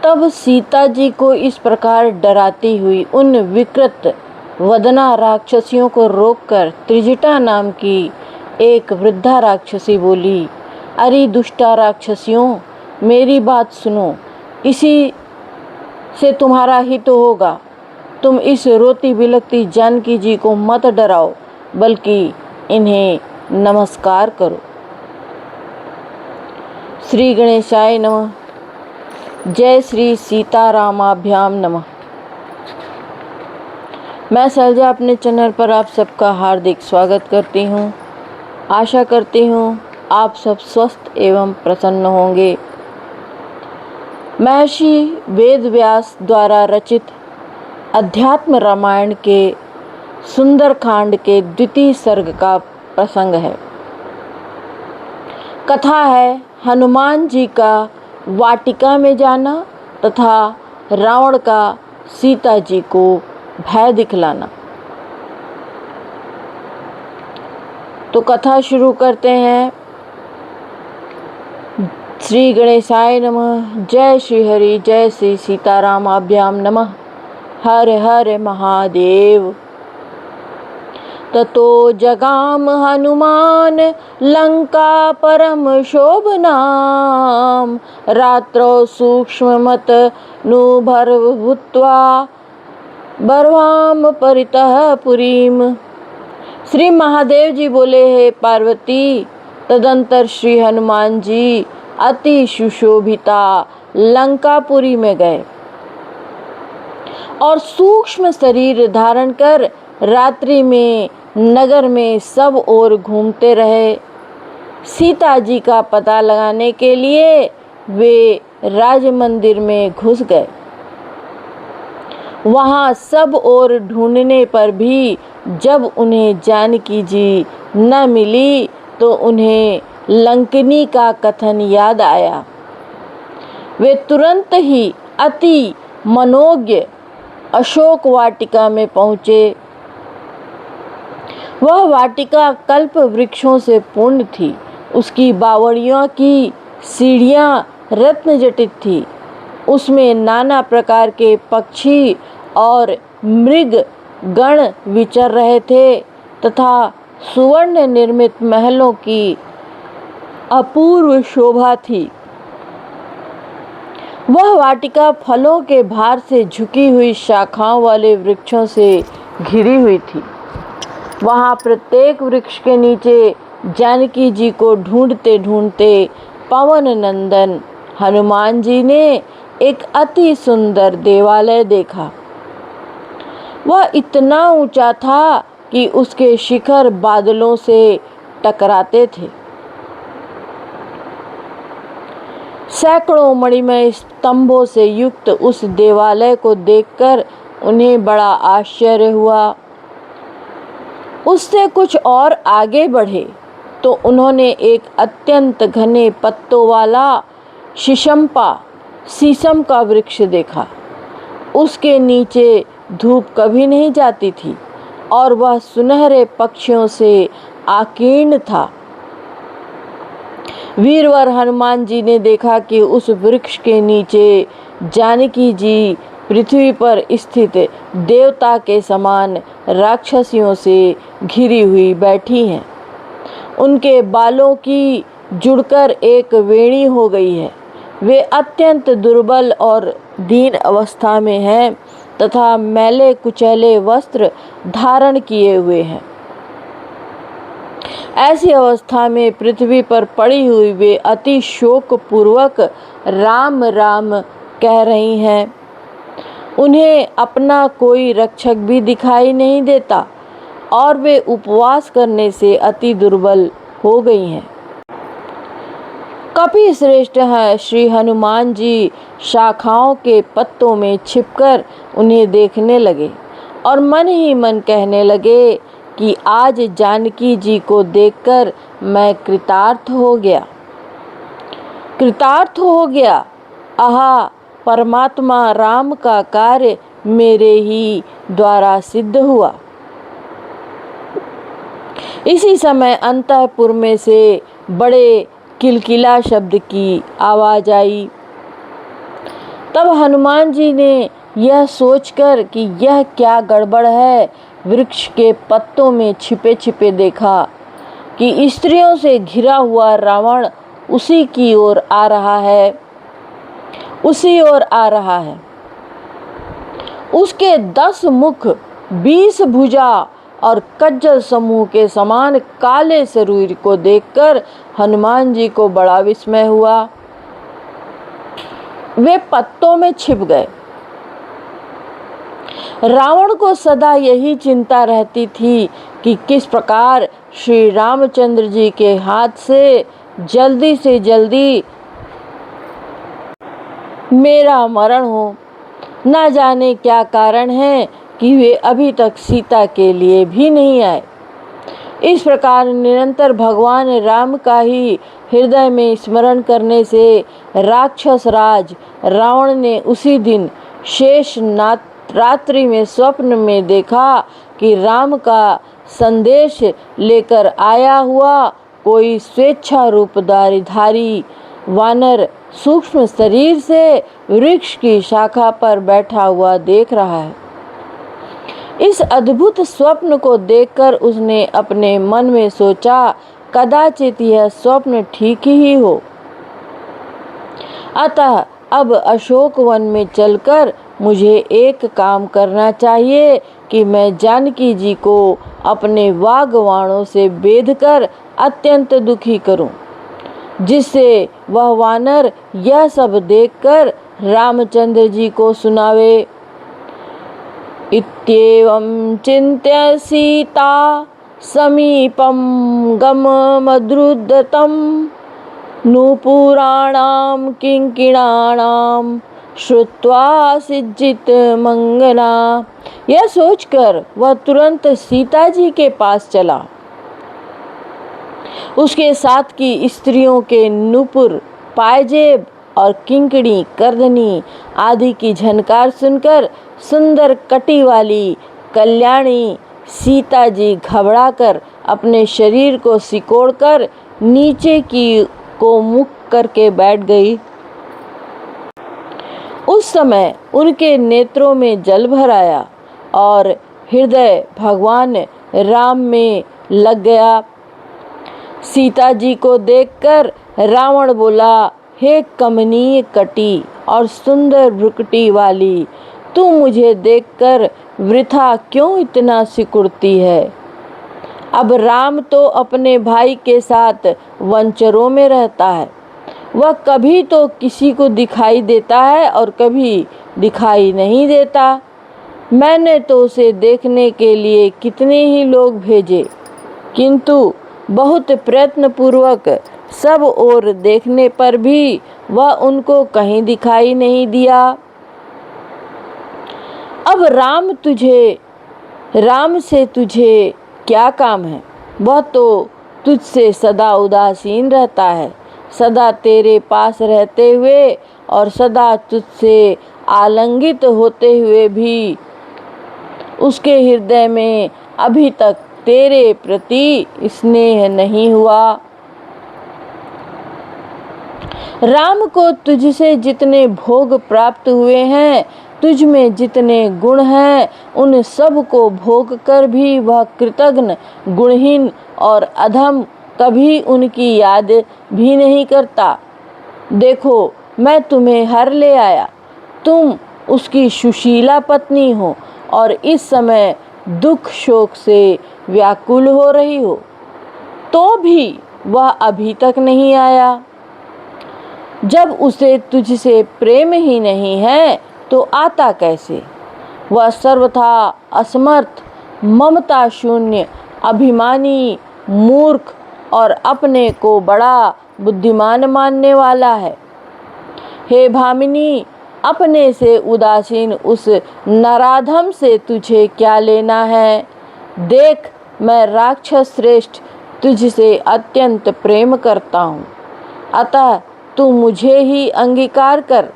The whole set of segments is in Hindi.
तब सीता जी को इस प्रकार डराती हुई उन विकृत वदना राक्षसियों को रोककर त्रिजटा नाम की एक वृद्धा राक्षसी बोली, अरे दुष्टा राक्षसियों, मेरी बात सुनो, इसी से तुम्हारा हित होगा। तुम इस रोती बिलखती जानकी जी को मत डराओ, बल्कि इन्हें नमस्कार करो। श्री गणेशाय नमः। जय श्री सीतारामाभ्याम नमः। मैं शैलजा अपने चैनल पर आप सबका हार्दिक स्वागत करती हूँ। आशा करती हूँ आप सब स्वस्थ एवं प्रसन्न होंगे। महर्षि वेद व्यास द्वारा रचित अध्यात्म रामायण के सुंदरकांड के द्वितीय सर्ग का प्रसंग है। कथा है हनुमान जी का वाटिका में जाना तथा रावण का सीता जी को भय दिखलाना। तो कथा शुरू करते हैं। श्री गणेशाय नमः। जय श्री हरि, जय श्री सीतारामाभ्याम नमः। हर हर महादेव। ततो जगाम हनुमान लंका परम शोभनाम, रात्रौ सूक्ष्ममत नुभर भूत्वा बर्वाम परितः पुरीम। श्री महादेव जी बोले, हे पार्वती, तदंतर श्री हनुमान जी अति सुशोभिता लंकापुरी में गए और सूक्ष्म शरीर धारण कर रात्रि में नगर में सब ओर घूमते रहे। सीता जी का पता लगाने के लिए वे राज मंदिर में घुस गए। वहां सब ओर ढूंढने पर भी जब उन्हें जानकी जी न मिली तो उन्हें लंकिनी का कथन याद आया। वे तुरंत ही अति मनोज्ञ अशोक वाटिका में पहुँचे। वह वाटिका कल्प वृक्षों से पूर्ण थी। उसकी बावड़ियों की सीढ़ियाँ रत्न जटित थी। उसमें नाना प्रकार के पक्षी और मृग गण विचर रहे थे तथा सुवर्ण निर्मित महलों की अपूर्व शोभा थी। वह वाटिका फलों के भार से झुकी हुई शाखाओं वाले वृक्षों से घिरी हुई थी। वहां प्रत्येक वृक्ष के नीचे जानकी जी को ढूंढते ढूंढते पवन नंदन हनुमान जी ने एक अति सुंदर देवालय देखा। वह इतना ऊंचा था कि उसके शिखर बादलों से टकराते थे। सैकड़ों मणिमय स्तंभों से युक्त उस देवालय को देखकर उन्हें बड़ा आश्चर्य हुआ। उससे कुछ और आगे बढ़े तो उन्होंने एक अत्यंत घने पत्तों वाला शीशम का वृक्ष देखा। उसके नीचे धूप कभी नहीं जाती थी और वह सुनहरे पक्षियों से आकीर्ण था। वीरवर हनुमान जी ने देखा कि उस वृक्ष के नीचे जानकी जी पृथ्वी पर स्थित देवता के समान राक्षसियों से घिरी हुई बैठी हैं। उनके बालों की जुड़कर एक वेणी हो गई है। वे अत्यंत दुर्बल और दीन अवस्था में हैं तथा मैले कुचैले वस्त्र धारण किए हुए हैं। ऐसी अवस्था में पृथ्वी पर पड़ी हुई वे अति शोक पूर्वक राम राम कह रही हैं। उन्हें अपना कोई रक्षक भी दिखाई नहीं देता और वे उपवास करने से अति दुर्बल हो गई हैं। कपि श्रेष्ठ है श्री हनुमान जी शाखाओं के पत्तों में छिपकर उन्हें देखने लगे और मन ही मन कहने लगे कि आज जानकी जी को देखकर मैं कृतार्थ हो गया। आहा, परमात्मा राम का कार्य मेरे ही द्वारा सिद्ध हुआ। इसी समय अंतःपुर में से बड़े किलकिला शब्द की आवाज आई। तब हनुमान जी ने यह सोचकर कि यह क्या गड़बड़ है, वृक्ष के पत्तों में छिपे छिपे देखा कि स्त्रियों से घिरा हुआ रावण उसी की ओर आ रहा है, उसी ओर आ रहा है। उसके 10 मुख, 20 भुजा और कज्जल समूह के समान काले शरीर को देखकर हनुमान जी को बड़ा विस्मय हुआ। वे पत्तों में छिप गए। रावण को सदा यही चिंता रहती थी कि किस प्रकार श्री रामचंद्र जी के हाथ से जल्दी मेरा मरण हो। न जाने क्या कारण है कि वे अभी तक सीता के लिए भी नहीं आए। इस प्रकार निरंतर भगवान राम का ही हृदय में स्मरण करने से राक्षस राज रावण ने उसी दिन शेष रात्रि में स्वप्न में देखा कि राम का संदेश लेकर आया हुआ कोई स्वेच्छा रूपधारी वानर सूक्ष्म शरीर से वृक्ष की शाखा पर बैठा हुआ देख रहा है। इस अद्भुत स्वप्न को देखकर उसने अपने मन में सोचा, कदाचित यह स्वप्न ठीक ही हो। अतः अब अशोक वन में चलकर मुझे एक काम करना चाहिए कि मैं जानकी जी को अपने वागवाणों से बेधकर अत्यंत दुखी करूं, जिससे वह वानर यह सब देखकर रामचंद्र जी को सुनावे। इत्येवं चिन्त्य सीता समीपं गममद्रुदतं नूपुराणां किंकिणानां श्रुत्वा सिज्जित मंगना। यह सोचकर वह तुरंत सीता जी के पास चला। उसके साथ की स्त्रियों के नूपुर, पायजेब और किंकणी, करधनी आदि की झनकार सुनकर सुंदर कटी वाली कल्याणी सीता जी घबराकर अपने शरीर को सिकोड़कर नीचे की को मुख करके बैठ गई। उस समय उनके नेत्रों में जल भर आया और हृदय भगवान राम में लग गया। सीता जी को देखकर रावण बोला, हे कमनीय कटी और सुंदर भ्रुकुटी वाली, तू मुझे देखकर वृथा क्यों इतना सिकुड़ती है? अब राम तो अपने भाई के साथ वनचरों में रहता है। वह कभी तो किसी को दिखाई देता है और कभी दिखाई नहीं देता। मैंने तो उसे देखने के लिए कितने ही लोग भेजे, किंतु बहुत प्रयत्न पूर्वक सब ओर देखने पर भी वह उनको कहीं दिखाई नहीं दिया। अब राम से तुझे क्या काम है? वह तो तुझसे सदा उदासीन रहता है, सदा तेरे पास रहते हुए और सदा तुझसे आलिंगित होते हुए भी उसके हृदय में अभी तक तेरे प्रति स्नेह नहीं हुआ। राम को तुझसे जितने भोग प्राप्त हुए हैं, तुझ में जितने गुण हैं, उन सब को भोग कर भी वह कृतघ्न, गुणहीन और अधम कभी उनकी याद भी नहीं करता। देखो, मैं तुम्हें हर ले आया, तुम उसकी सुशीला पत्नी हो और इस समय दुख शोक से व्याकुल हो रही हो, तो भी वह अभी तक नहीं आया। जब उसे तुझसे प्रेम ही नहीं है तो आता कैसे? वह सर्वथा असमर्थ, ममता शून्य, अभिमानी, मूर्ख और अपने को बड़ा बुद्धिमान मानने वाला है। हे भामिनी, अपने से उदासीन उस नराधम से तुझे क्या लेना है? देख, मैं राक्षस श्रेष्ठ तुझसे अत्यंत प्रेम करता हूँ, अतः तू मुझे ही अंगीकार कर।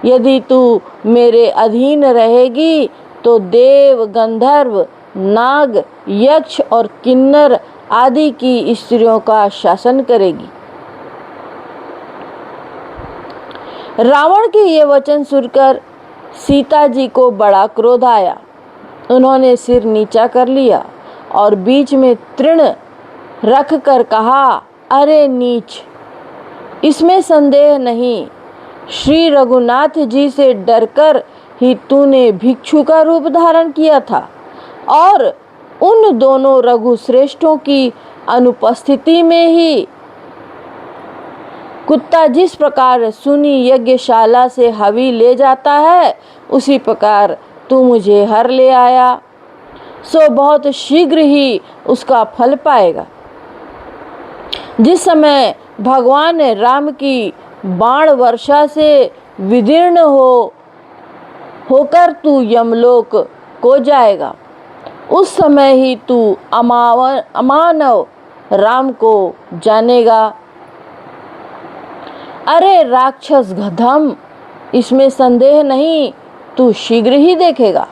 यदि तू मेरे अधीन रहेगी तो देव, गंधर्व, नाग, यक्ष और किन्नर आदि की स्त्रियों का शासन करेगी। रावण के ये वचन सुनकर सीता जी को बड़ा क्रोध आया। उन्होंने सिर नीचा कर लिया और बीच में तृण रख कर कहा, अरे नीच, इसमें संदेह नहीं, श्री रघुनाथ जी से डरकर ही तूने भिक्षु का रूप धारण किया था और उन दोनों रघुश्रेष्ठों की अनुपस्थिति में ही कुत्ता जिस प्रकार सुनी यज्ञशाला से हवि ले जाता है, उसी प्रकार तू मुझे हर ले आया, सो बहुत शीघ्र ही उसका फल पाएगा। जिस समय भगवान राम की बाण वर्षा से विदीर्ण होकर तू यमलोक को जाएगा, उस समय ही तू अमानव राम को जानेगा। अरे राक्षस गधम, इसमें संदेह नहीं, तू शीघ्र ही देखेगा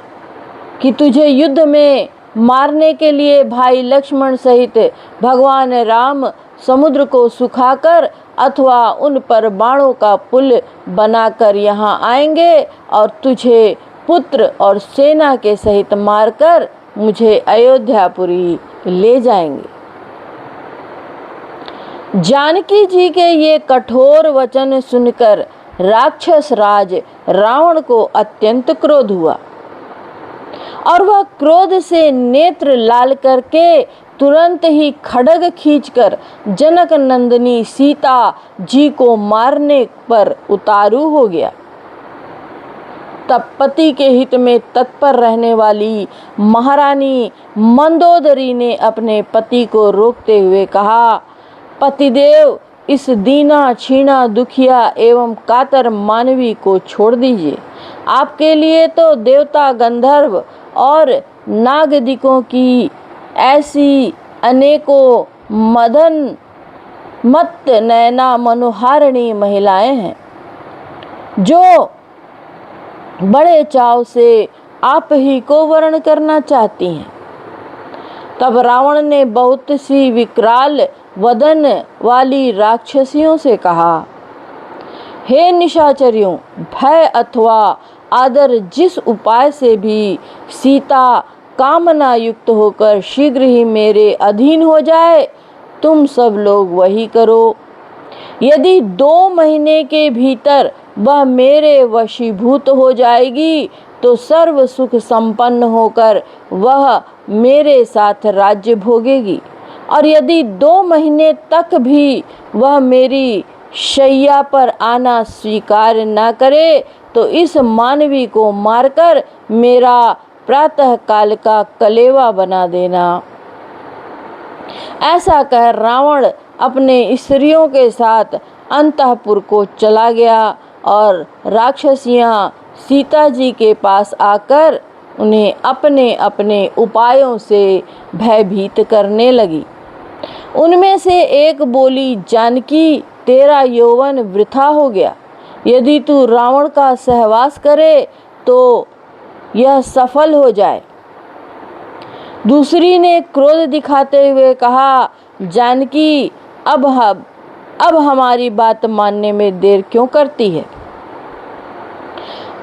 कि तुझे युद्ध में मारने के लिए भाई लक्ष्मण सहित भगवान राम समुद्र को सुखाकर अथवा उन पर बाणों का पुल बनाकर यहाँ आएंगे और तुझे पुत्र और सेना के सहित मारकर मुझे अयोध्यापुरी ले जाएंगे। जानकी जी के ये कठोर वचन सुनकर राक्षस राज रावण को अत्यंत क्रोध हुआ और वह क्रोध से नेत्र लाल करके तुरंत ही खड्ग खींचकर जनक नंदिनी सीता जी को मारने पर उतारू हो गया। तब पति के हित में तत्पर रहने वाली महारानी मंदोदरी ने अपने पति को रोकते हुए कहा, पतिदेव, इस दीना छीना दुखिया एवं कातर मानवी को छोड़ दीजिए। आपके लिए तो देवता गंधर्व और नागदिकों की ऐसी अनेकों मदन मत नैना मनोहारिणी महिलाएं हैं जो बड़े चाव से आप ही को वर्ण करना चाहती हैं। तब रावण ने बहुत सी विकराल वदन वाली राक्षसियों से कहा, हे निशाचरियों, भय अथवा आदर जिस उपाय से भी सीता कामना युक्त होकर शीघ्र ही मेरे अधीन हो जाए, तुम सब लोग वही करो। यदि 2 महीने के भीतर वह मेरे वशीभूत हो जाएगी तो सर्व सुख संपन्न होकर वह मेरे साथ राज्य भोगेगी, और यदि 2 महीने तक भी वह मेरी शैया पर आना स्वीकार न करे तो इस मानवी को मारकर मेरा प्रातः काल का कलेवा बना देना। ऐसा कह रावण अपने स्त्रियों के साथ अंतःपुर को चला गया और राक्षसियां सीता जी के पास आकर उन्हें अपने अपने उपायों से भयभीत करने लगी। उनमें से एक बोली, जानकी, तेरा यौवन वृथा हो गया। यदि तू रावण का सहवास करे तो यह सफल हो जाए। दूसरी ने क्रोध दिखाते हुए कहा, जानकी, अब हमारी बात मानने में देर क्यों करती है।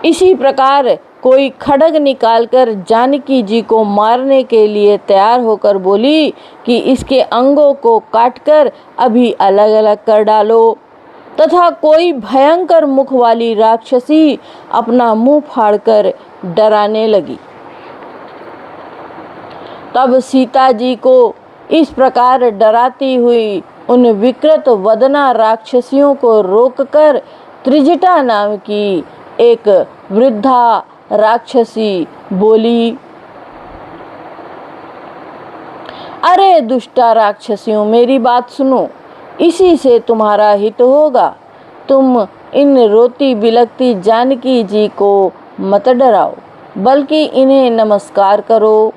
इसी प्रकार कोई खड्ग निकालकर जानकी जी को मारने के लिए तैयार होकर बोली कि इसके अंगों को काटकर अभी अलग अलग कर डालो। तथा कोई भयंकर मुख वाली राक्षसी अपना मुंह फाड़कर डराने लगी। तब सीता जी को इस प्रकार डराती हुई उन विकृत वदना राक्षसियों को रोककर त्रिजटा नाम की एक वृद्धा राक्षसी बोली, अरे दुष्टा राक्षसियों, मेरी बात सुनो, इसी से तुम्हारा हित होगा। तुम इन रोती बिलखती जानकी जी को मत डराओ, बल्कि इन्हें नमस्कार करो।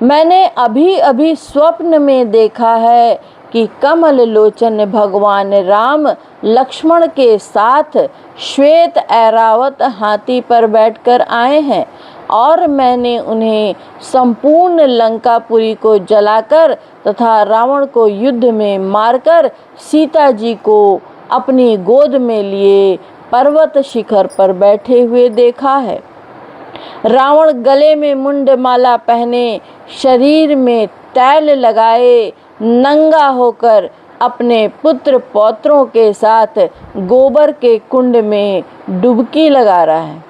मैंने अभी अभी स्वप्न में देखा है कि कमल लोचन भगवान राम लक्ष्मण के साथ श्वेत ऐरावत हाथी पर बैठकर आए हैं और मैंने उन्हें संपूर्ण लंकापुरी को जलाकर तथा रावण को युद्ध में मारकर सीता जी को अपनी गोद में लिए पर्वत शिखर पर बैठे हुए देखा है। रावण गले में मुंडमाला पहने, शरीर में तैल लगाए, नंगा होकर अपने पुत्र पौत्रों के साथ गोबर के कुंड में डुबकी लगा रहा है।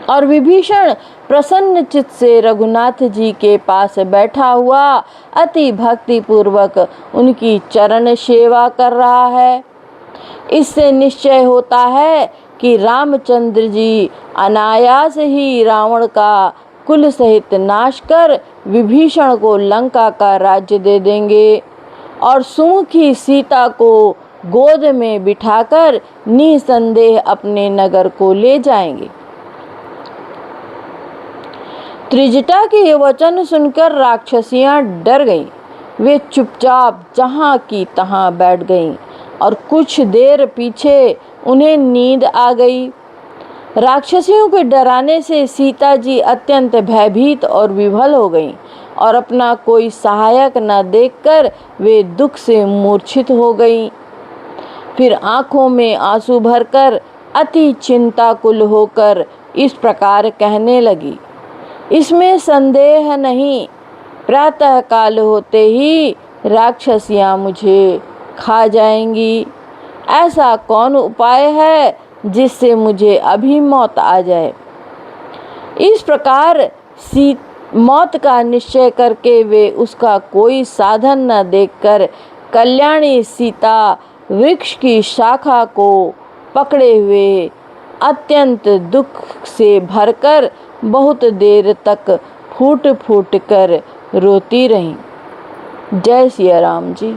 और विभीषण प्रसन्न चित्त से रघुनाथ जी के पास बैठा हुआ अति भक्ति पूर्वक उनकी चरण सेवा कर रहा है। इससे निश्चय होता है कि रामचंद्र जी अनायास ही रावण का कुल सहित नाश कर विभीषण को लंका का राज्य दे देंगे और सुमुखी सीता को गोद में बिठाकर निसंदेह अपने नगर को ले जाएंगे। त्रिजटा के ये वचन सुनकर राक्षसियां डर गईं। वे चुपचाप जहां की तहां बैठ गईं और कुछ देर पीछे उन्हें नींद आ गई। राक्षसियों के डराने से सीता जी अत्यंत भयभीत और विभल हो गईं और अपना कोई सहायक न देखकर वे दुख से मूर्छित हो गईं। फिर आंखों में आंसू भरकर अति चिंताकुल होकर इस प्रकार कहने लगी, इसमें संदेह नहीं, प्रातः काल होते ही राक्षसियां मुझे खा जाएंगी। ऐसा कौन उपाय है जिससे मुझे अभी मौत आ जाए। इस प्रकार मौत का निश्चय करके वे उसका कोई साधन न देखकर कल्याणी सीता वृक्ष की शाखा को पकड़े हुए अत्यंत दुख से भरकर बहुत देर तक फूट फूट कर रोती रहीं। जय सिया राम जी।